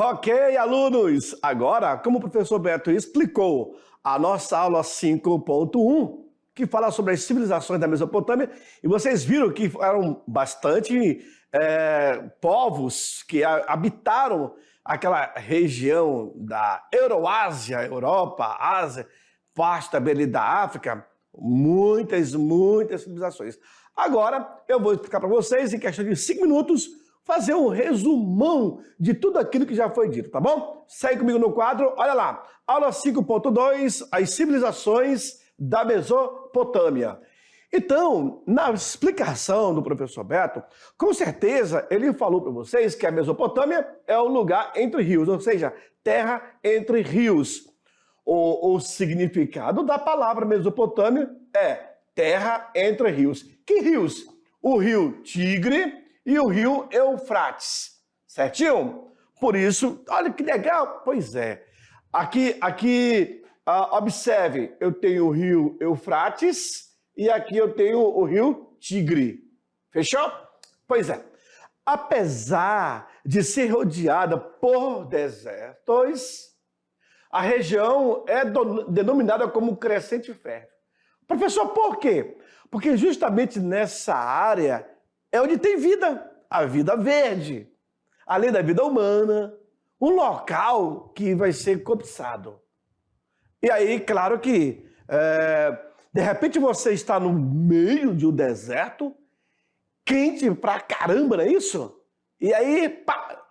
Ok, alunos! Agora, como o professor Beto explicou a nossa aula 5.1, que fala sobre as civilizações da Mesopotâmia, e vocês viram que eram bastante povos que habitaram aquela região da Euroásia, Europa, Ásia, parte também ali da África, muitas civilizações. Agora, eu vou explicar para vocês, em questão de 5 minutos, fazer um resumão de tudo aquilo que já foi dito, tá bom? Segue comigo no quadro, olha lá. Aula 5.2, as civilizações da Mesopotâmia. Então, na explicação do professor Beto, com certeza ele falou para vocês que a Mesopotâmia é o lugar entre rios, ou seja, terra entre rios. O significado da palavra Mesopotâmia é terra entre rios. Que rios? O rio Tigre e o rio Eufrates, certinho? Por isso, olha que legal, pois é. Aqui, observe, eu tenho o rio Eufrates e aqui eu tenho o rio Tigre. Fechou? Pois é. Apesar de ser rodeada por desertos, a região é denominada como crescente fértil. Professor, por quê? Porque justamente nessa área é onde tem vida, a vida verde, além da vida humana, um local que vai ser cobiçado. E aí, claro que, de repente você está no meio de um deserto, quente pra caramba, não é isso? E aí, pá,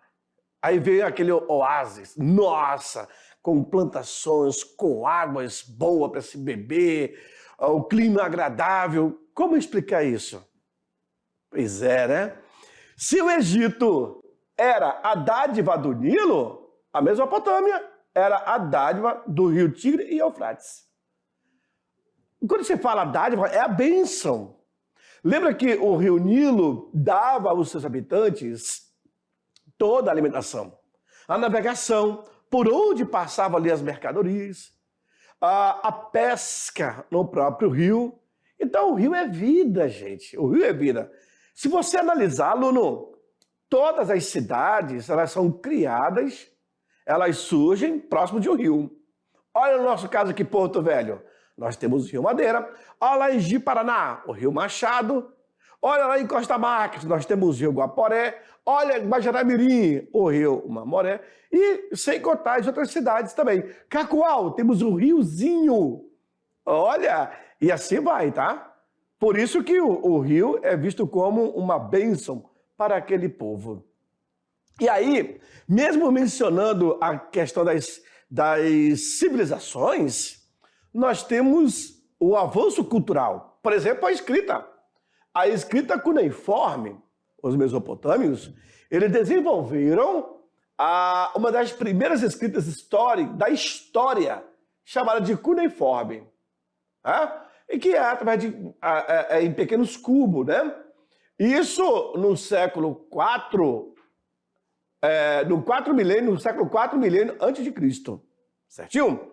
aí veio aquele oásis, nossa, com plantações, com águas boas para se beber, o clima agradável. Como explicar isso? Pois é, né? Se o Egito era a dádiva do Nilo, a Mesopotâmia era a dádiva do rio Tigre e Eufrates. Quando você fala dádiva, é a bênção. Lembra que o rio Nilo dava aos seus habitantes toda a alimentação, a navegação, por onde passavam ali as mercadorias, a pesca no próprio rio. Então o rio é vida, gente. O rio é vida. Se você analisar, aluno, todas as cidades, elas são criadas, elas surgem próximo de um rio. Olha no nosso caso aqui, Porto Velho, nós temos o Rio Madeira. Olha lá em Ji-Paraná, o Rio Machado. Olha lá em Costa Marques, nós temos o Rio Guaporé. Olha em Guajará-Mirim, o Rio Mamoré. E sem contar as outras cidades também. Cacoal, temos o Riozinho. Olha, e assim vai, tá? Por isso que o rio é visto como uma bênção para aquele povo. E aí, mesmo mencionando a questão das civilizações, nós temos o avanço cultural. Por exemplo, a escrita. A escrita cuneiforme, os mesopotâmios, eles desenvolveram uma das primeiras escritas da história, chamada de cuneiforme. E que é através em pequenos cubos, né? Isso no século IV, no século IV milênio antes de Cristo, certinho?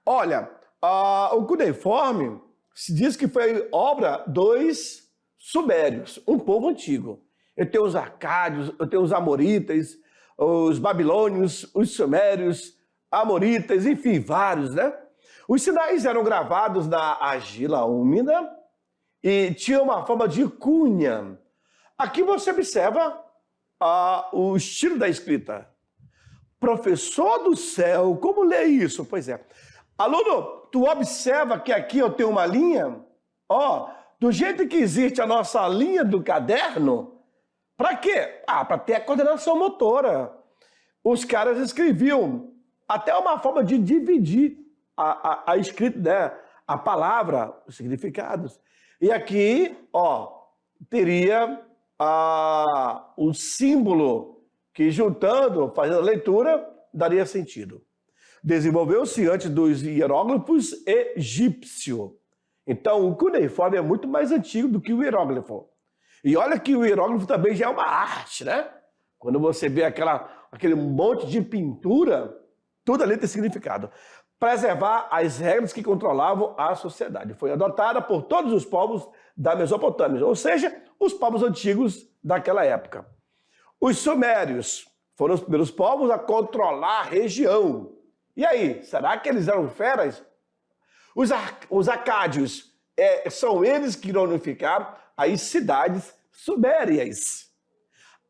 Olha, o cuneiforme se diz que foi obra dos sumérios, um povo antigo. Eu tenho os arcádios, eu tenho os amoritas, os babilônios, os sumérios, amoritas, enfim, vários, né? Os sinais eram gravados na argila úmida e tinham uma forma de cunha. Aqui você observa o estilo da escrita. Professor do céu, como lê isso? Pois é. Aluno, tu observa que aqui eu tenho uma linha? Do jeito que existe a nossa linha do caderno, para quê? Para ter a coordenação motora. Os caras escreviam até uma forma de dividir a escrita, né? A palavra, os significados. E aqui, teria o símbolo que, juntando, fazendo a leitura, daria sentido. Desenvolveu-se antes dos hieróglifos egípcios. Então, o cuneiforme é muito mais antigo do que o hieróglifo. E olha que o hieróglifo também já é uma arte, né? Quando você vê aquele monte de pintura, tudo ali tem significado. Preservar as regras que controlavam a sociedade. Foi adotada por todos os povos da Mesopotâmia, ou seja, os povos antigos daquela época. Os sumérios Foram os primeiros povos a controlar a região. E aí, será que eles eram feras? Os acádios, são eles que irão unificar as cidades sumérias.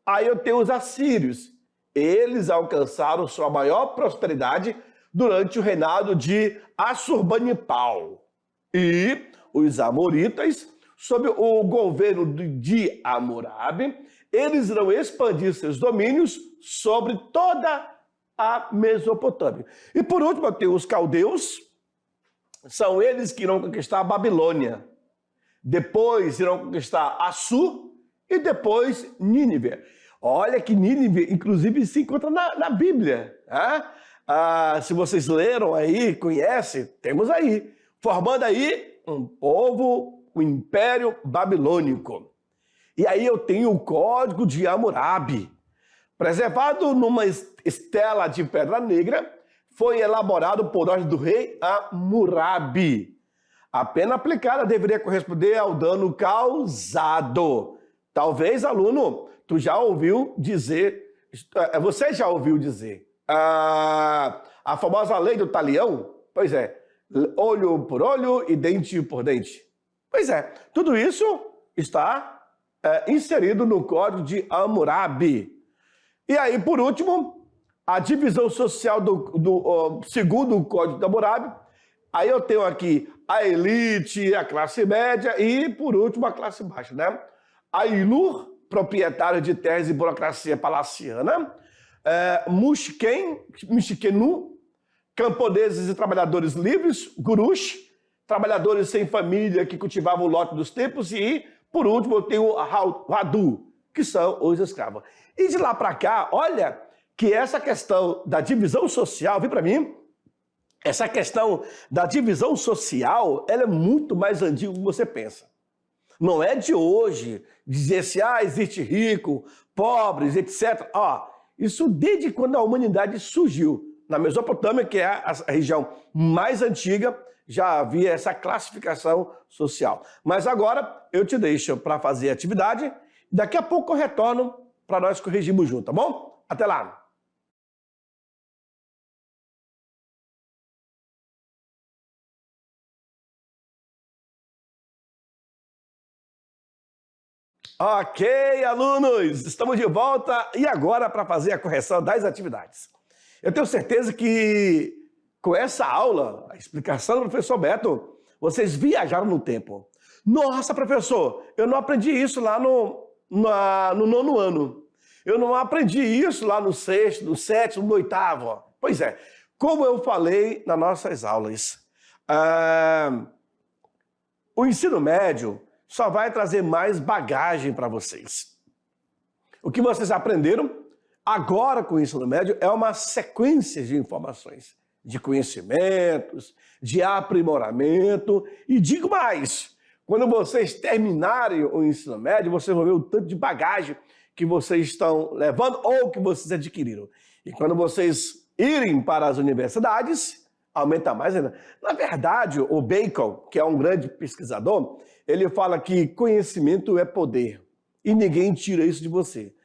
Aí eu tenho os assírios. Eles alcançaram sua maior prosperidade durante o reinado de Assurbanipal. E os amoritas, sob o governo de Hammurabi, eles irão expandir seus domínios sobre toda a Mesopotâmia. E por último, eu tenho os caldeus. São eles que irão conquistar a Babilônia. Depois irão conquistar Assur e depois Nínive. Olha que Nínive, inclusive, se encontra na Bíblia. Se vocês leram aí, conhecem, temos aí. Formando aí um povo, o Império Babilônico. E aí eu tenho o Código de Hammurabi. Preservado numa estela de pedra negra, foi elaborado por ordem do rei Hammurabi. A pena aplicada deveria corresponder ao dano causado. Talvez, aluno, tu já ouviu dizer, você já ouviu dizer, a famosa lei do talião? Pois é, olho por olho e dente por dente. Pois é, tudo isso está inserido no Código de Hammurabi. E aí, por último, a divisão social segundo o Código de Hammurabi. Aí eu tenho aqui a elite, a classe média e, por último, a classe baixa, né? A Ilur, proprietário de terras e burocracia palaciana, Mushkenu, camponeses e trabalhadores livres, Gurush, trabalhadores sem família que cultivavam o lote dos tempos e, por último, eu tenho o Hadu, que são os escravos. E de lá para cá, olha que essa questão da divisão social, vem para mim, essa questão da divisão social, ela é muito mais antiga do que você pensa. Não é de hoje, dizer assim, existe rico, pobres, etc. Isso desde quando a humanidade surgiu. Na Mesopotâmia, que é a região mais antiga, já havia essa classificação social. Mas agora eu te deixo para fazer a atividade. Daqui a pouco eu retorno para nós corrigirmos junto, tá bom? Até lá! Ok, alunos, estamos de volta e agora para fazer a correção das atividades. Eu tenho certeza que com essa aula, a explicação do professor Beto, vocês viajaram no tempo. Nossa, professor, eu não aprendi isso lá no nono ano. Eu não aprendi isso lá no sexto, no sétimo, no oitavo. Pois é, como eu falei nas nossas aulas, o ensino médio só vai trazer mais bagagem para vocês. O que vocês aprenderam agora com o ensino médio é uma sequência de informações, de conhecimentos, de aprimoramento. E digo mais, quando vocês terminarem o ensino médio, vocês vão ver o tanto de bagagem que vocês estão levando ou que vocês adquiriram. E quando vocês irem para as universidades, aumenta mais ainda. Na verdade, o Bacon, que é um grande pesquisador, ele fala que conhecimento é poder e ninguém tira isso de você.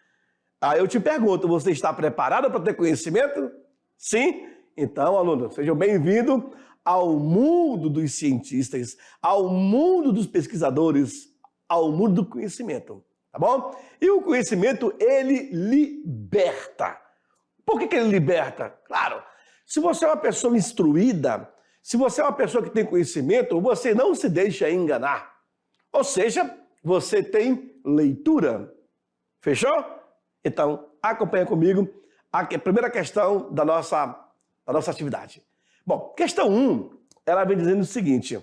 Aí eu te pergunto, você está preparado para ter conhecimento? Sim? Então, aluno, sejam bem-vindos ao mundo dos cientistas, ao mundo dos pesquisadores, ao mundo do conhecimento, tá bom? E o conhecimento, ele liberta. Por que ele liberta? Claro, se você é uma pessoa instruída, se você é uma pessoa que tem conhecimento, você não se deixa enganar. Ou seja, você tem leitura. Fechou? Então, acompanha comigo a primeira questão da nossa atividade. Bom, questão 1, ela vem dizendo o seguinte.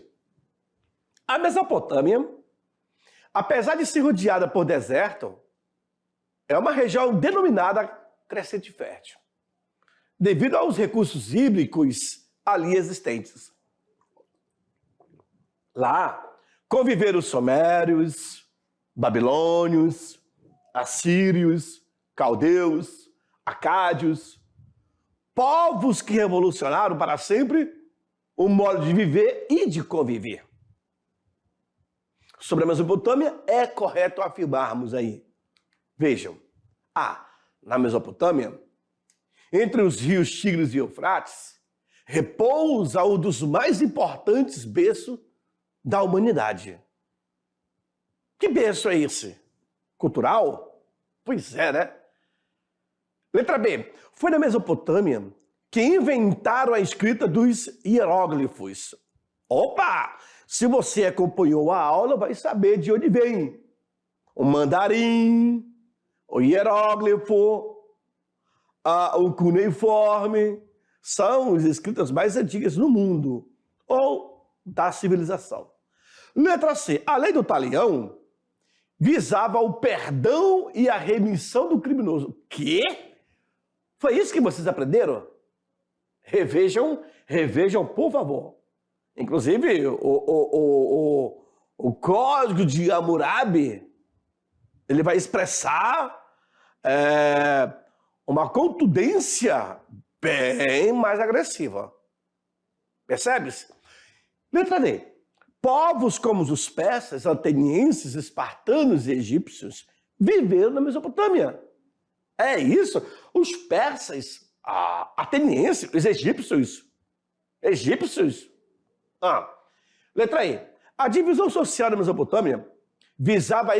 A Mesopotâmia, apesar de ser rodeada por deserto, é uma região denominada crescente fértil, devido aos recursos hídricos ali existentes. Lá conviveram os sumérios, babilônios, assírios, caldeus, acádios, povos que revolucionaram para sempre o modo de viver e de conviver. Sobre a Mesopotâmia, é correto afirmarmos aí. Vejam, na Mesopotâmia entre os rios Tigres e Eufrates, repousa um dos mais importantes berços da humanidade. Que berço é esse? Cultural? Pois é, né? Letra B. Foi na Mesopotâmia que inventaram a escrita dos hieróglifos. Opa! Se você acompanhou a aula, vai saber de onde vem. O mandarim, o hieróglifo, o cuneiforme, são as escritas mais antigas do mundo, ou da civilização. Letra C. A lei do talião visava o perdão e a remissão do criminoso. Quê? Foi isso que vocês aprenderam? Revejam, por favor. Inclusive, o Código de Hammurabi, ele vai expressar uma contundência bem mais agressiva. Percebe-se? Letra D. Povos como os persas, atenienses, espartanos e egípcios viveram na Mesopotâmia. É isso. Os persas, atenienses, os egípcios. Letra E. A divisão social da Mesopotâmia visava a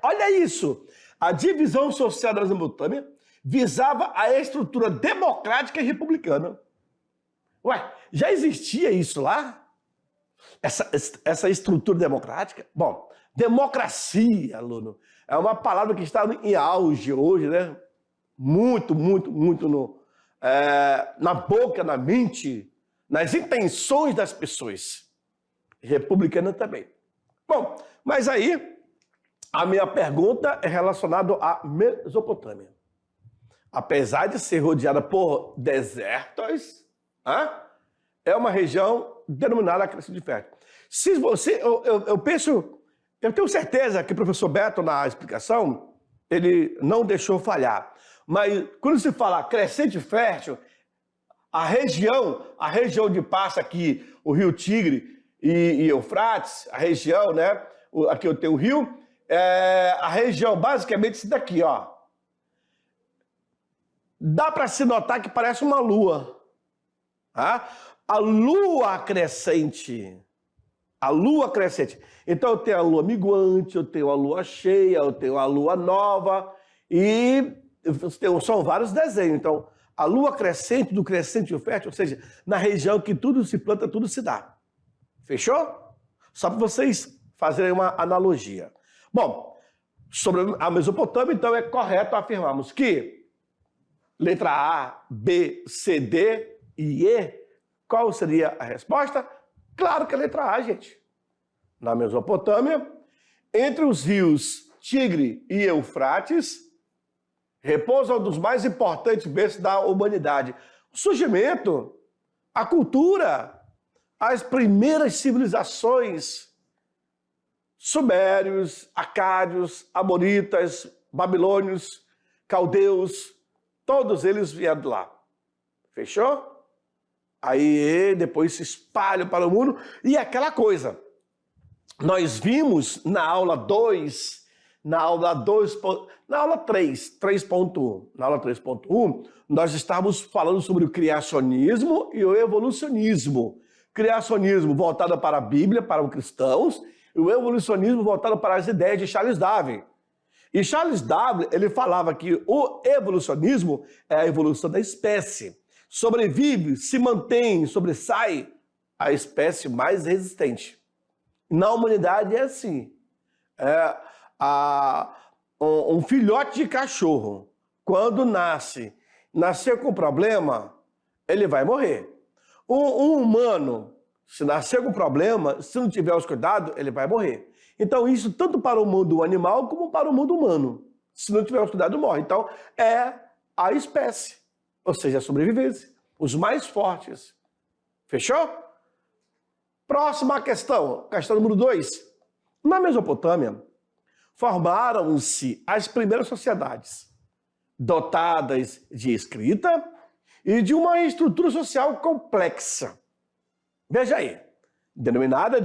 olha isso. A divisão social da Mesopotâmia visava a estrutura democrática e republicana. Ué, já existia isso lá? Essa estrutura democrática? Bom, democracia, aluno, é uma palavra que está em auge hoje, né? Muito na boca, na mente, nas intenções das pessoas. Republicana também. Bom, mas aí a minha pergunta é relacionada à Mesopotâmia. Apesar de ser rodeada por desertos, é uma região denominada crescente fértil. Se você, eu tenho certeza que o professor Beto, na explicação, ele não deixou falhar. Mas quando se fala crescente fértil, a região onde passa aqui o rio Tigre e Eufrates, a região, né? Aqui eu tenho o rio, a região basicamente isso daqui, ó. Dá para se notar que parece uma lua. A lua crescente. A lua crescente. Então eu tenho a lua minguante, eu tenho a lua cheia, eu tenho a lua nova e são vários desenhos. Então, a lua crescente do crescente fértil, ou seja, na região que tudo se planta, tudo se dá. Fechou? Só para vocês fazerem uma analogia. Bom, sobre a Mesopotâmia, então é correto afirmarmos que letra A, B, C, D e E, qual seria a resposta? Claro que é a letra A, gente. Na Mesopotâmia, entre os rios Tigre e Eufrates, repousa um dos mais importantes berços da humanidade. O surgimento, a cultura, as primeiras civilizações, sumérios, acádios, amonitas, babilônios, caldeus, todos eles vieram de lá. Fechou? Aí depois se espalham para o mundo e aquela coisa. Nós vimos na aula 2, na aula 3.1, nós estávamos falando sobre o criacionismo e o evolucionismo. Criacionismo voltado para a Bíblia, para os cristãos, e o evolucionismo voltado para as ideias de Charles Darwin. E Charles Darwin, ele falava que o evolucionismo é a evolução da espécie. Sobrevive, se mantém, sobressai a espécie mais resistente. Na humanidade é assim. Um filhote de cachorro, quando nasceu com problema, ele vai morrer. Um humano, se nascer com problema, se não tiver os cuidados, ele vai morrer. Então isso tanto para o mundo animal como para o mundo humano. Se não tiver os cuidados, morre. Então é a espécie. Ou seja, a sobrevivência. Os mais fortes. Fechou? Próxima questão. Questão número 2. Na Mesopotâmia, formaram-se as primeiras sociedades, dotadas de escrita e de uma estrutura social complexa. Veja aí. Denominada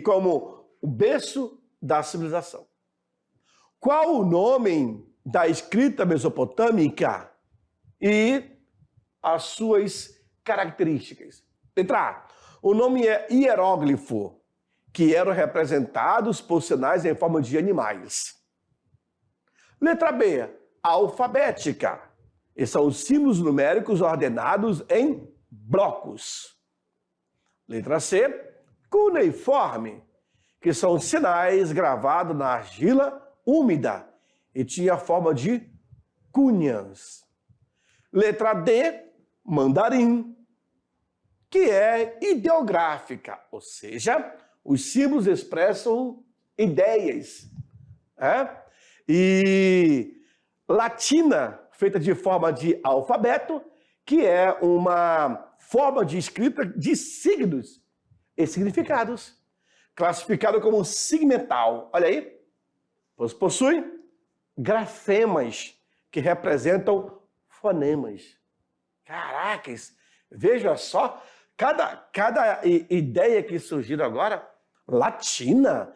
como o berço da civilização. Qual o nome da escrita mesopotâmica e as suas características. Letra A. O nome é hieróglifo, que eram representados por sinais em forma de animais. Letra B. Alfabética, e são os símbolos numéricos ordenados em blocos. Letra C. Cuneiforme, que são sinais gravados na argila úmida e tinha a forma de cunhas. Letra D. Mandarim, que é ideográfica, ou seja, os símbolos expressam ideias. E latina, feita de forma de alfabeto, que é uma forma de escrita de signos e significados, classificado como segmental. Olha aí, possui grafemas, que representam fonemas. Caracas, veja só, cada ideia que surgiu agora, latina.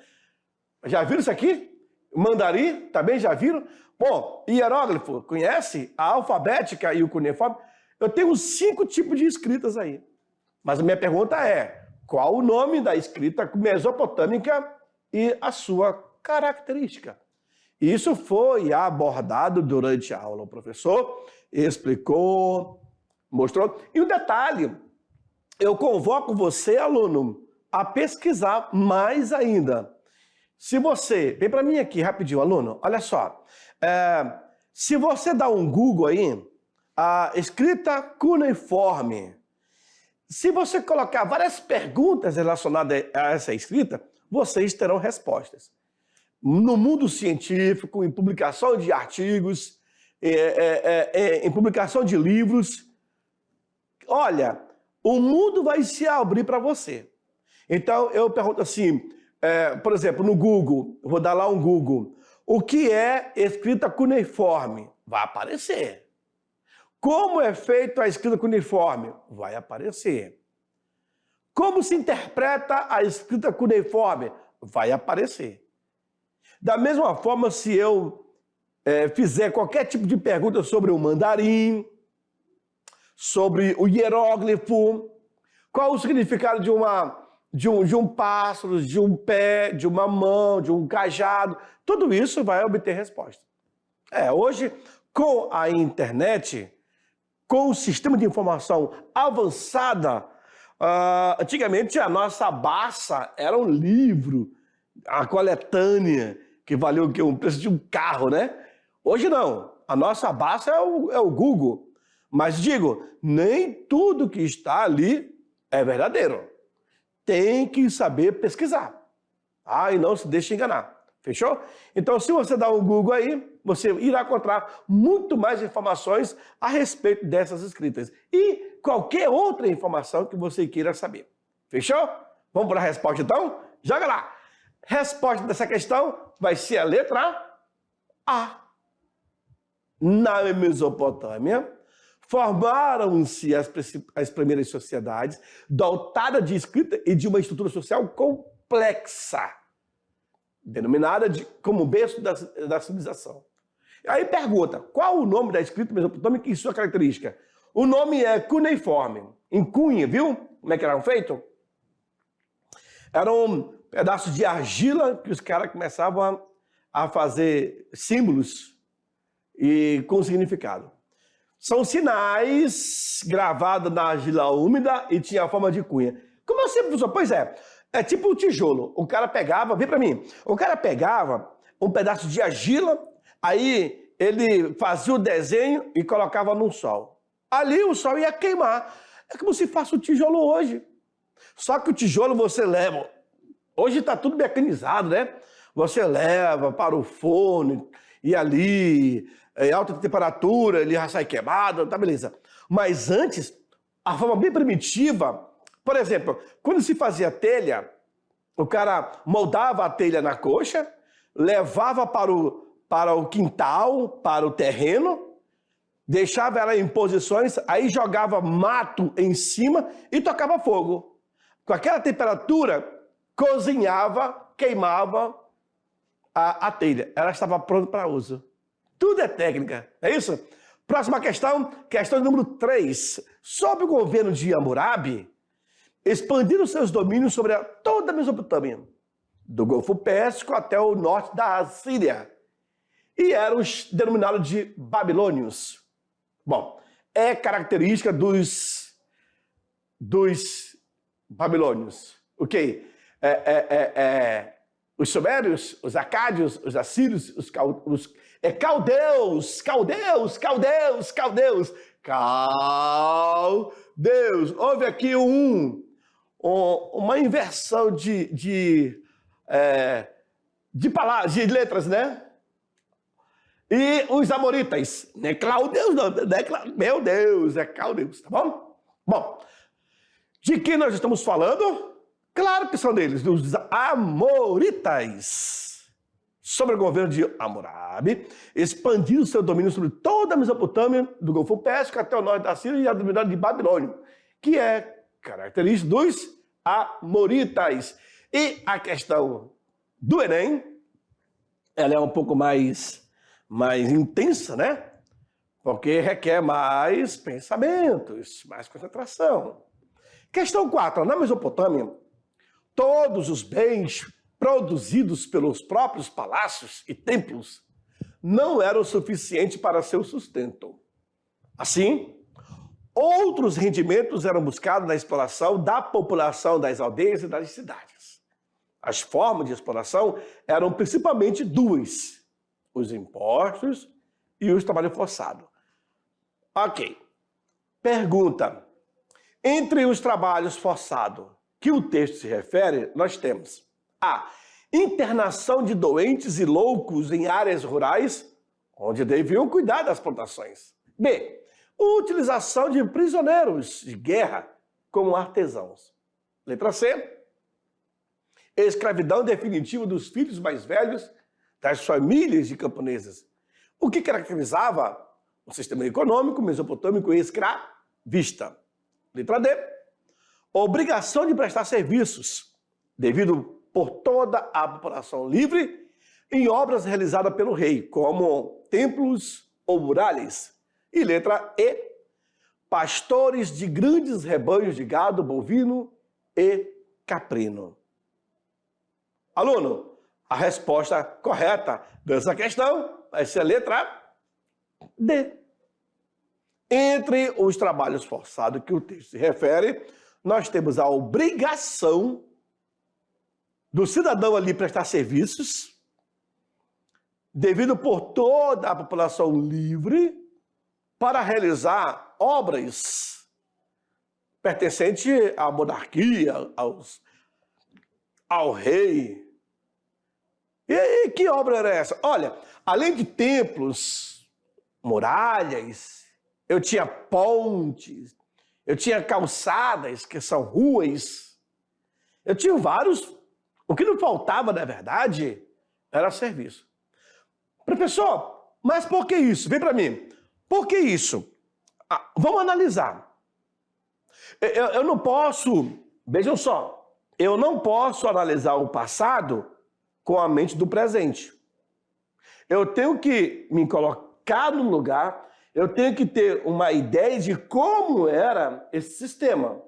Já viram isso aqui? Mandarim, também já viram? Bom, hieróglifo, conhece? A alfabética e o cuneiforme. Eu tenho 5 tipos de escritas aí. Mas a minha pergunta é, qual o nome da escrita mesopotâmica e a sua característica? Isso foi abordado durante a aula. O professor explicou, mostrou. E um detalhe, eu convoco você, aluno, a pesquisar mais ainda. Se você... Vem para mim aqui rapidinho, aluno. Olha só. Se você dá um Google aí, a escrita cuneiforme, se você colocar várias perguntas relacionadas a essa escrita, vocês terão respostas. No mundo científico, em publicação de artigos, em publicação de livros, olha, o mundo vai se abrir para você. Então, eu pergunto assim, por exemplo, no Google, vou dar lá um Google, o que é escrita cuneiforme? Vai aparecer. Como é feita a escrita cuneiforme? Vai aparecer. Como se interpreta a escrita cuneiforme? Vai aparecer. Da mesma forma, se eu fizer qualquer tipo de pergunta sobre o mandarim, sobre o hieróglifo, qual o significado de um pássaro, de um pé, de uma mão, de um cajado, tudo isso vai obter resposta. Hoje, com a internet, com o sistema de informação avançada, antigamente a nossa Barça era um livro, a coletânea, que valeu o preço de um carro, né? Hoje não, a nossa Barça é o Google. Mas digo, nem tudo que está ali é verdadeiro. Tem que saber pesquisar. E não se deixe enganar. Fechou? Então, se você dá um Google aí, você irá encontrar muito mais informações a respeito dessas escritas. E qualquer outra informação que você queira saber. Fechou? Vamos para a resposta então? Joga lá! Resposta dessa questão vai ser a letra A. Na Mesopotâmia, formaram-se as primeiras sociedades dotadas de escrita e de uma estrutura social complexa, denominada como berço da civilização. Aí pergunta, qual o nome da escrita mesopotâmica e sua característica? O nome é cuneiforme, em cunha, viu? Como é que eram feitos? Eram pedaços de argila que os caras começavam a fazer símbolos e com significado. São sinais gravados na argila úmida e tinha a forma de cunha. Como assim, professor? Pois é tipo um tijolo. O cara pegava, vem para mim, o cara pegava um pedaço de argila, aí ele fazia o desenho e colocava no sol. Ali o sol ia queimar. É como se faça o tijolo hoje. Só que o tijolo você leva... Hoje está tudo mecanizado, né? Você leva para o forno e ali, em alta temperatura, ele já sai queimado, tá beleza. Mas antes, a forma bem primitiva, por exemplo, quando se fazia telha, o cara moldava a telha na coxa, levava para o quintal, para o terreno, deixava ela em posições, aí jogava mato em cima e tocava fogo. Com aquela temperatura, cozinhava, queimava a telha. Ela estava pronta para uso. Tudo é técnica, é isso? Próxima questão, questão número 3. Sob o governo de Hammurabi, expandiram seus domínios sobre toda a Mesopotâmia, do Golfo Pérsico até o norte da Síria, e eram denominados de babilônios. Bom, é característica dos babilônios. Ok? Os sumérios, os acádios, os assírios, os caldeus. Houve aqui uma inversão de palavras, de letras, né? E os amoritas, não é Claudeus, não, meu Deus, é caldeus, tá bom? Bom, de quem nós estamos falando? Claro que são deles, dos amoritas. Sobre o governo de Hammurabi, expandiu seu domínio sobre toda a Mesopotâmia, do Golfo Pérsico até o norte da Síria e a denominada de Babilônia, que é característica dos amoritas. E a questão do Enem, ela é um pouco mais intensa, né? Porque requer mais pensamentos, mais concentração. Questão 4. Na Mesopotâmia, todos os bens produzidos pelos próprios palácios e templos não eram suficientes para seu sustento. Assim, outros rendimentos eram buscados na exploração da população das aldeias e das cidades. As formas de exploração eram principalmente duas: os impostos e o trabalho forçado. Ok. Pergunta. Entre os trabalhos forçados que o texto se refere, nós temos a internação de doentes e loucos em áreas rurais, onde deviam cuidar das plantações. B. Utilização de prisioneiros de guerra como artesãos. Letra C. Escravidão definitiva dos filhos mais velhos das famílias de camponeses, o que caracterizava o sistema econômico mesopotâmico escravista. Letra D. Obrigação de prestar serviços, devido por toda a população livre, em obras realizadas pelo rei, como templos ou muralhas. E letra E. Pastores de grandes rebanhos de gado bovino e caprino. Aluno, a resposta correta dessa questão vai ser a letra D. Entre os trabalhos forçados que o texto se refere, nós temos a obrigação do cidadão ali prestar serviços, devido por toda a população livre, para realizar obras pertencentes à monarquia, ao rei. E que obra era essa? Olha, além de templos, muralhas, eu tinha pontes, eu tinha calçadas, que são ruas, eu tinha vários. O que não faltava, na verdade, era serviço. Professor, mas por que isso? Vem para mim. Por que isso? Vamos analisar. Eu não posso, vejam só, eu não posso analisar o passado com a mente do presente. Eu tenho que me colocar no lugar, eu tenho que ter uma ideia de como era esse sistema.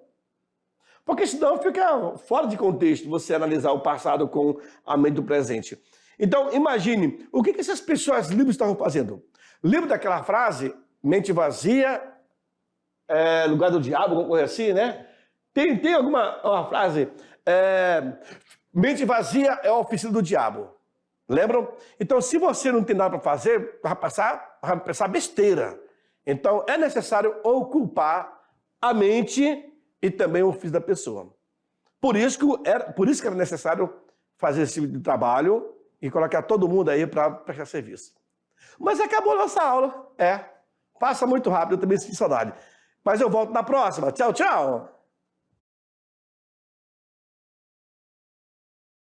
Porque senão fica fora de contexto você analisar o passado com a mente do presente. Então, imagine, o que essas pessoas livres estavam fazendo? Lembra daquela frase, mente vazia é lugar do diabo, alguma coisa assim, né? Tem uma frase, mente vazia é a oficina do diabo. Lembram? Então, se você não tem nada para fazer, vai passar besteira. Então, é necessário ocupar a mente e também o ofício da pessoa. Por isso que era necessário fazer esse tipo de trabalho e colocar todo mundo aí para prestar serviço. Mas acabou a nossa aula. Passa muito rápido, eu também sinto saudade. Mas eu volto na próxima. Tchau, tchau!